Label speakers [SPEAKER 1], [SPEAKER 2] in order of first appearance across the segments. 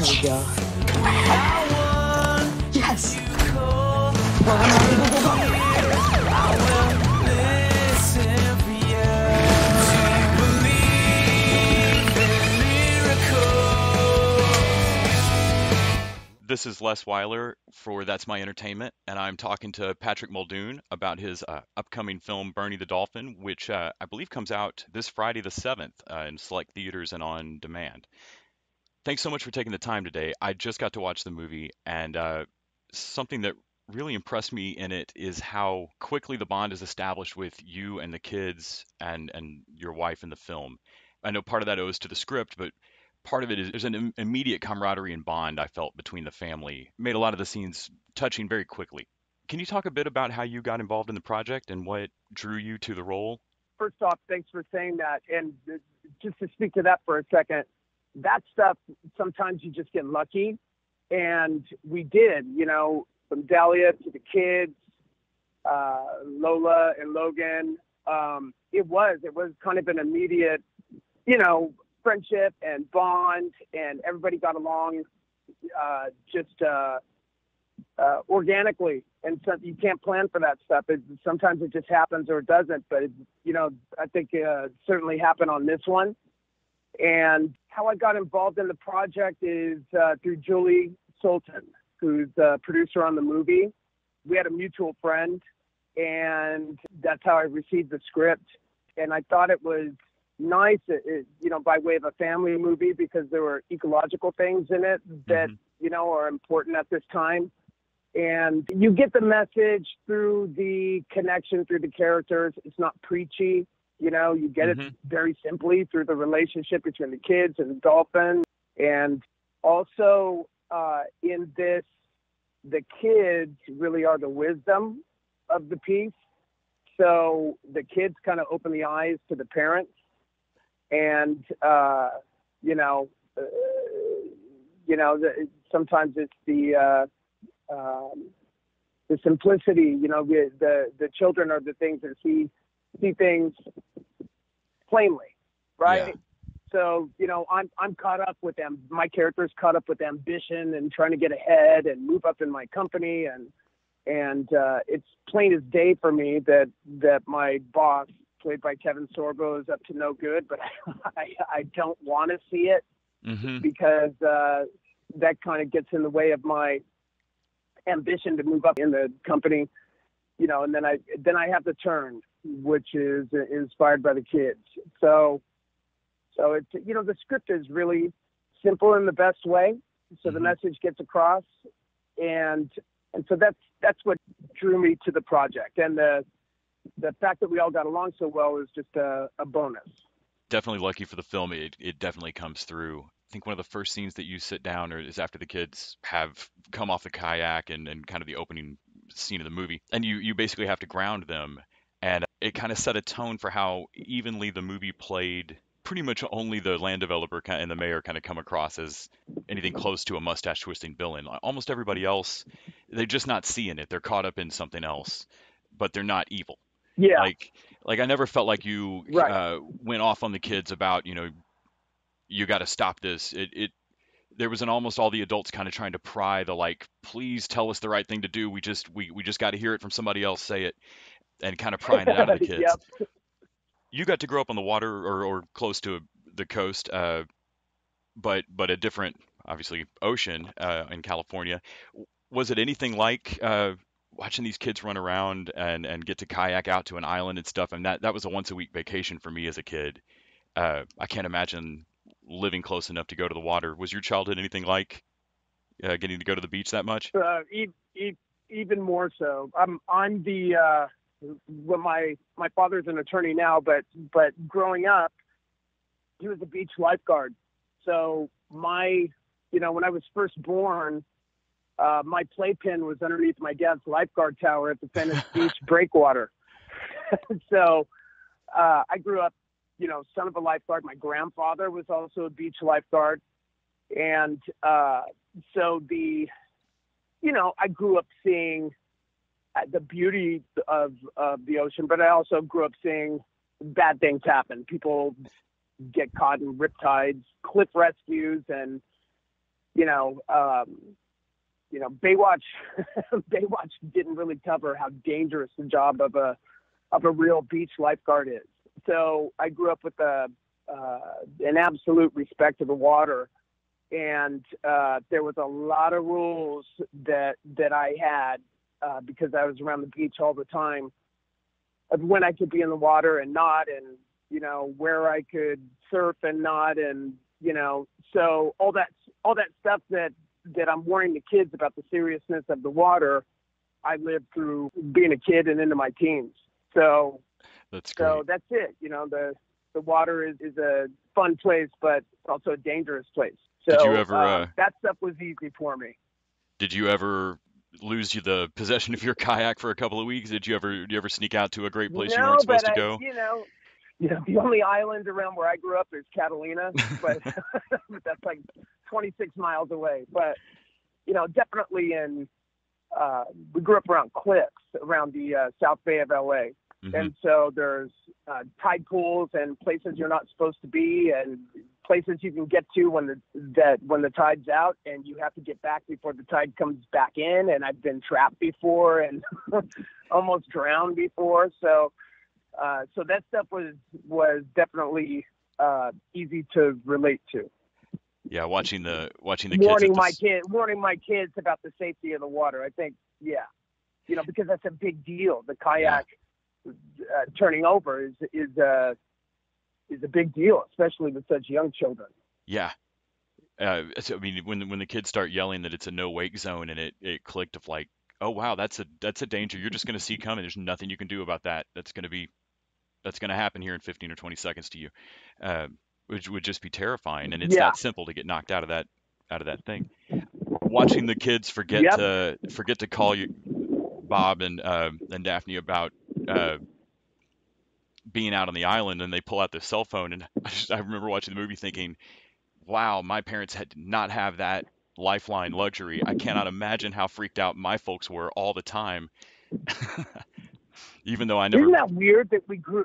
[SPEAKER 1] we go. Yes.
[SPEAKER 2] This is Les Weiler for Thatsmye Entertainment, and I'm talking to Patrick Muldoon about his upcoming film, Bernie the Dolphin, which I believe comes out this Friday the 7th in select theaters and on demand. Thanks so much for taking the time today. I just got to watch the movie, and something that really impressed me in it is how quickly the bond is established with you and the kids and your wife in the film. I know part of that owes to the script, but part of it is there's an immediate camaraderie and bond I felt between the family. Made a lot of the scenes touching very quickly. Can you talk a bit about how you got involved in the project and what drew you to the role?
[SPEAKER 3] First off, thanks for saying that. And just to speak to that for a second, that stuff, sometimes you just get lucky. And we did, from Dahlia to the kids, Lola and Logan. It was kind of an immediate, friendship and bond, and everybody got along organically. And so you can't plan for that stuff. Sometimes it just happens or it doesn't. But, I think it certainly happened on this one. And how I got involved in the project is through Julie Sultan, who's the producer on the movie. We had a mutual friend, and that's how I received the script. And I thought it was nice, by way of a family movie, because there were ecological things in it that, are important at this time. And you get the message through the connection, through the characters. It's not preachy, you get it very simply through the relationship between the kids and the dolphin. And also in this, the kids really are the wisdom of the piece. So the kids kind of open the eyes to the parents. And, sometimes it's the simplicity, the children are the things that see things plainly, right? Yeah. So, I'm caught up with them. My character's caught up with ambition and trying to get ahead and move up in my company. And it's plain as day for me that my boss, played by Kevin Sorbo, is up to no good, but I don't want to see it because that kind of gets in the way of my ambition to move up in the company, and then I have the turn, which is inspired by the kids. So it's, the script is really simple in the best way. So the message gets across. And so that's what drew me to the project. And the fact that we all got along so well is just a bonus.
[SPEAKER 2] Definitely lucky for the film. It definitely comes through. I think one of the first scenes that you sit down is after the kids have come off the kayak and kind of the opening scene of the movie. And you basically have to ground them. And it kind of set a tone for how evenly the movie played. Pretty much only the land developer and the mayor kind of come across as anything close to a mustache twisting villain. Almost everybody else, they're just not seeing it. They're caught up in something else, but they're not evil.
[SPEAKER 3] Yeah.
[SPEAKER 2] Like I never felt like you went off on the kids about, you got to stop this. There was almost all the adults kind of trying to pry please tell us the right thing to do. We just got to hear it from somebody else say it, and kind of prying it out of the kids. Yep. You got to grow up on the water or close to the coast, but a different, obviously, ocean in California. Was it anything like watching these kids run around and get to kayak out to an island and stuff? And that was a once-a-week vacation for me as a kid. I can't imagine living close enough to go to the water. Was your childhood anything like getting to go to the beach that much?
[SPEAKER 3] Even more so. I'm the well, my father's an attorney now, but growing up, he was a beach lifeguard. So when I was first born, my playpen was underneath my dad's lifeguard tower at the Venice Beach breakwater. So I grew up, son of a lifeguard. My grandfather was also a beach lifeguard. And so I grew up seeing the beauty of the ocean, but I also grew up seeing bad things happen. People get caught in riptides, cliff rescues, and Baywatch, Baywatch didn't really cover how dangerous the job of a real beach lifeguard is. So I grew up with an absolute respect of the water, and there was a lot of rules that I had because I was around the beach all the time, of when I could be in the water and not, and where I could surf and not, and so all that stuff that I'm warning the kids about, the seriousness of the water, I lived through being a kid and into my teens. So
[SPEAKER 2] that's great.
[SPEAKER 3] So that's it. The water is a fun place, but also a dangerous place. So
[SPEAKER 2] did you ever
[SPEAKER 3] that stuff was easy for me.
[SPEAKER 2] Did you ever lose the possession of your kayak for a couple of weeks? Did you ever sneak out to a great place you weren't supposed to go?
[SPEAKER 3] The only island around where I grew up is Catalina, but that's like 26 miles away. But definitely we grew up around cliffs around the South Bay of LA. Mm-hmm. And so there's tide pools and places you're not supposed to be, and places you can get to when the tide's out, and you have to get back before the tide comes back in. And I've been trapped before and almost drowned before. So that stuff was definitely easy to relate to.
[SPEAKER 2] Yeah, watching the
[SPEAKER 3] warning my kids about the safety of the water. I think, because that's a big deal. The kayak turning over is a big deal, especially with such young children.
[SPEAKER 2] Yeah. So, I mean, when the kids start yelling that it's a no wake zone, and it clicked of like, oh wow, that's a danger you're just going to see coming. There's nothing you can do about that. That's going to happen here in 15 or 20 seconds to you, which would just be terrifying. And it's that simple to get knocked out of that thing. Watching the kids forget to call you, Bob and Daphne, about being out on the island, and they pull out their cell phone, and I remember watching the movie thinking, wow, my parents had not have that lifeline luxury. I cannot imagine how freaked out my folks were all the time. Even though I never.
[SPEAKER 3] Isn't that weird that we grew?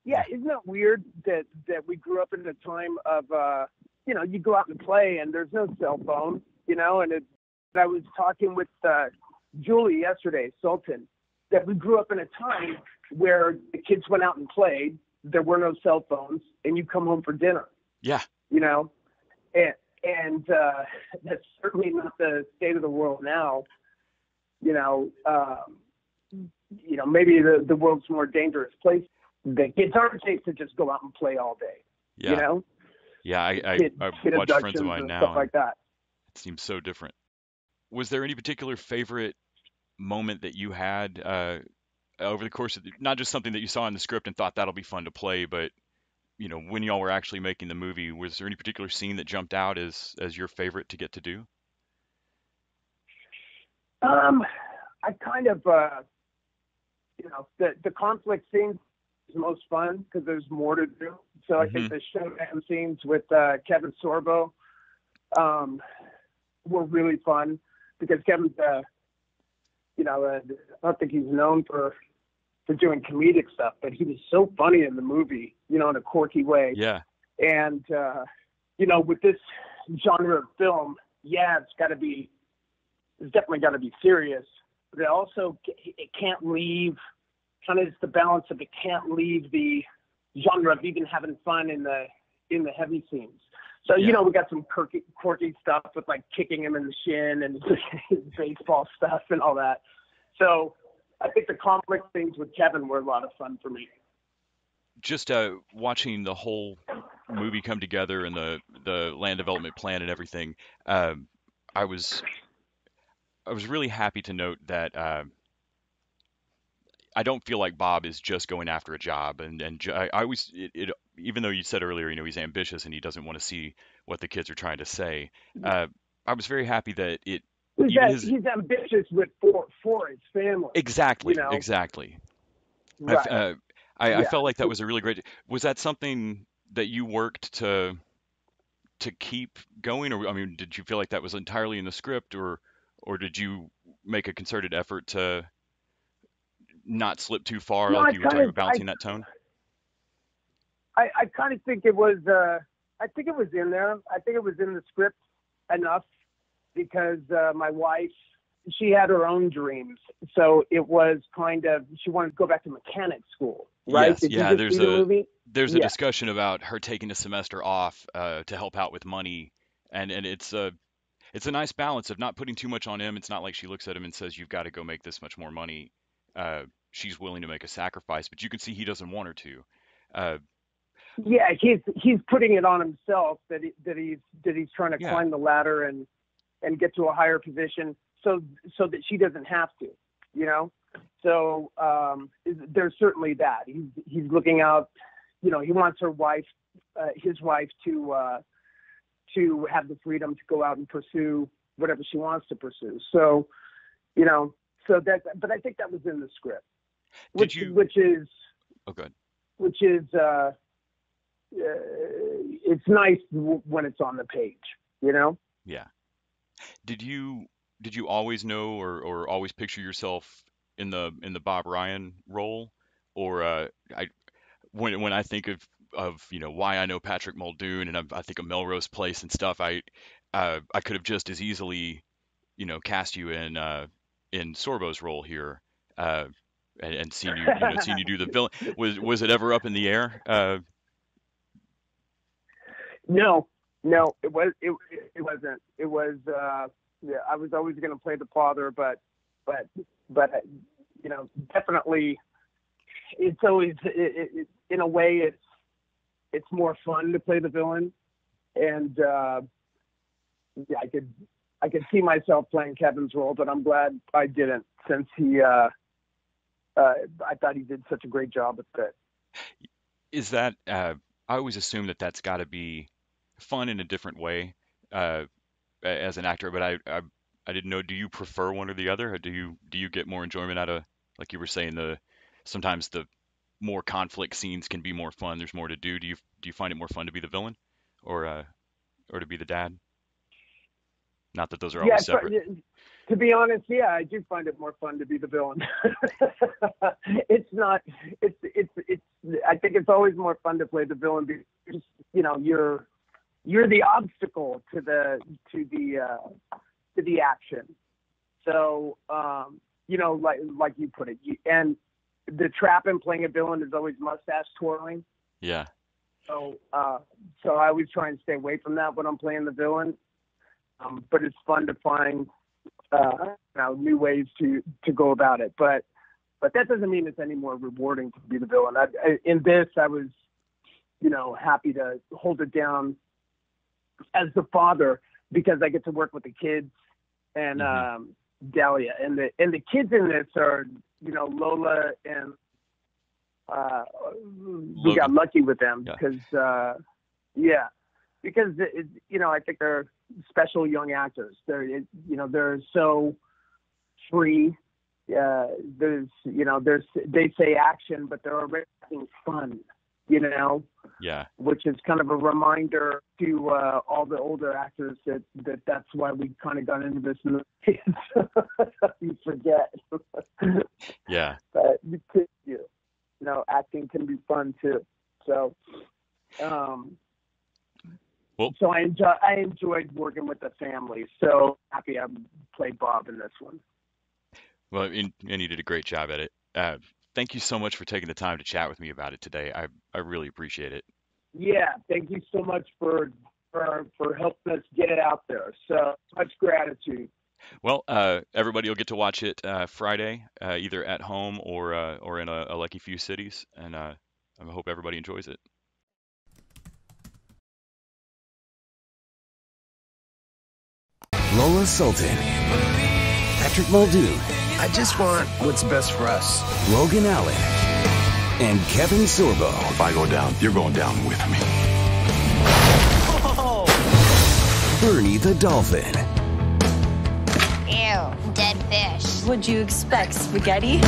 [SPEAKER 3] Yeah, isn't that weird that we grew up in a time of you go out and play and there's no cell phone, and I was talking with Julie yesterday, Sultan, that we grew up in a time where the kids went out and played. There were no cell phones, and you come home for dinner.
[SPEAKER 2] Yeah.
[SPEAKER 3] And that's certainly not the state of the world now. Maybe the world's a more dangerous place. The kids aren't safe to just go out and play all day.
[SPEAKER 2] Yeah. Yeah, I watch friends of mine now.
[SPEAKER 3] Stuff like that.
[SPEAKER 2] It seems so different. Was there any particular favorite moment that you had over the course of not just something that you saw in the script and thought that'll be fun to play, but when y'all were actually making the movie, was there any particular scene that jumped out as your favorite to get to do?
[SPEAKER 3] I kind of the conflict scene is the most fun because there's more to do. So I think the showdown scenes with Kevin Sorbo were really fun because Kevin's I don't think he's known for doing comedic stuff, but he was so funny in the movie, in a quirky way.
[SPEAKER 2] Yeah.
[SPEAKER 3] And, with this genre of film, it's definitely got to be serious, but it can't leave, kind of it's the balance of, it can't leave the genre of even having fun in the heavy scenes. So, we got some quirky stuff with like kicking him in the shin and his baseball stuff and all that. So I think the conflict things with Kevin were a lot of fun for me.
[SPEAKER 2] Just watching the whole movie come together and the land development plan and everything, I was really happy to note that I don't feel like Bob is just going after a job, and I always even though you said earlier, he's ambitious and he doesn't want to see what the kids are trying to say. I was very happy that
[SPEAKER 3] he's ambitious for his family.
[SPEAKER 2] Exactly. Exactly.
[SPEAKER 3] Right.
[SPEAKER 2] I felt like that was a really great. Was that something that you worked to keep going, or did you feel like that was entirely in the script, or did you make a concerted effort to not slip too far, like you were talking about balancing that tone?
[SPEAKER 3] I kind of think it was. I think it was in there. I think it was in the script enough because my wife, she had her own dreams. So it was kind of, she wanted to go back to mechanic school, right?
[SPEAKER 2] Yes,
[SPEAKER 3] Did
[SPEAKER 2] yeah.
[SPEAKER 3] you just see the movie?
[SPEAKER 2] There's a
[SPEAKER 3] Yeah.
[SPEAKER 2] discussion about her taking a semester off to help out with money, and it's a nice balance of not putting too much on him. It's not like she looks at him and says, "You've got to go make this much more money." She's willing to make a sacrifice, but you can see he doesn't want her to. Uh,
[SPEAKER 3] Yeah, he's putting it on himself that he's trying to
[SPEAKER 2] yeah,
[SPEAKER 3] climb the ladder and get to a higher position so that she doesn't have to, you know. So there's certainly that. He's looking out, you know. He wants his wife to have the freedom to go out and pursue whatever she wants to pursue. So, you know, but I think that was in the script, which is
[SPEAKER 2] oh, good.
[SPEAKER 3] Which is it's nice when it's on the page, you know?
[SPEAKER 2] Yeah. Did you always know or always picture yourself in the Bob Ryan role? Or when I think of why I know Patrick Muldoon and I think of Melrose Place and stuff, I could have just as easily cast you in Sorbo's role here, and seen you do the villain. Was it ever up in the air?
[SPEAKER 3] No, it wasn't. It was yeah, I was always going to play the father, but definitely it's always in a way it's more fun to play the villain, and yeah, I could see myself playing Kevin's role, but I'm glad I didn't, since I thought he did such a great job with it.
[SPEAKER 2] Is that I always assume that's got to be fun in a different way as an actor, but I didn't know. Do you prefer one or the other? Or do you get more enjoyment out of, like you were saying, sometimes the more conflict scenes can be more fun. There's more to do. Do you find it more fun to be the villain, or to be the dad? Not that those are always separate.
[SPEAKER 3] To be honest, yeah, I do find it more fun to be the villain. It's not. It's. I think it's always more fun to play the villain because you're the obstacle to the action. So like you put it, and the trap in playing a villain is always mustache twirling.
[SPEAKER 2] Yeah.
[SPEAKER 3] So I always try and stay away from that when I'm playing the villain. But it's fun to find new ways to go about it. But that doesn't mean it's any more rewarding to be the villain. In this, I was, happy to hold it down as the father because I get to work with the kids and Dahlia, and the kids in this are Lola and we got lucky with them because because I think they're special young actors. They're so free. They say action, but they're already having fun. Which is kind of a reminder to all the older actors that's why we kind of got into this movie. You forget.
[SPEAKER 2] Yeah.
[SPEAKER 3] But acting can be fun too. So. So I enjoyed working with the family. So happy I played Bob in this one.
[SPEAKER 2] Well, and you did a great job at it. Thank you so much for taking the time to chat with me about it today. I really appreciate it.
[SPEAKER 3] Yeah, thank you so much for helping us get it out there. So much gratitude.
[SPEAKER 2] Well, everybody will get to watch it Friday, either at home or in a lucky few cities, and I hope everybody enjoys it.
[SPEAKER 1] Lola Sultan, Patrick Muldoon, I just want what's best for us, Logan Allen, and Kevin Sorbo.
[SPEAKER 4] If I go down, you're going down with me.
[SPEAKER 1] Oh. Bernie the Dolphin.
[SPEAKER 5] Ew, dead fish.
[SPEAKER 6] What'd you expect, spaghetti?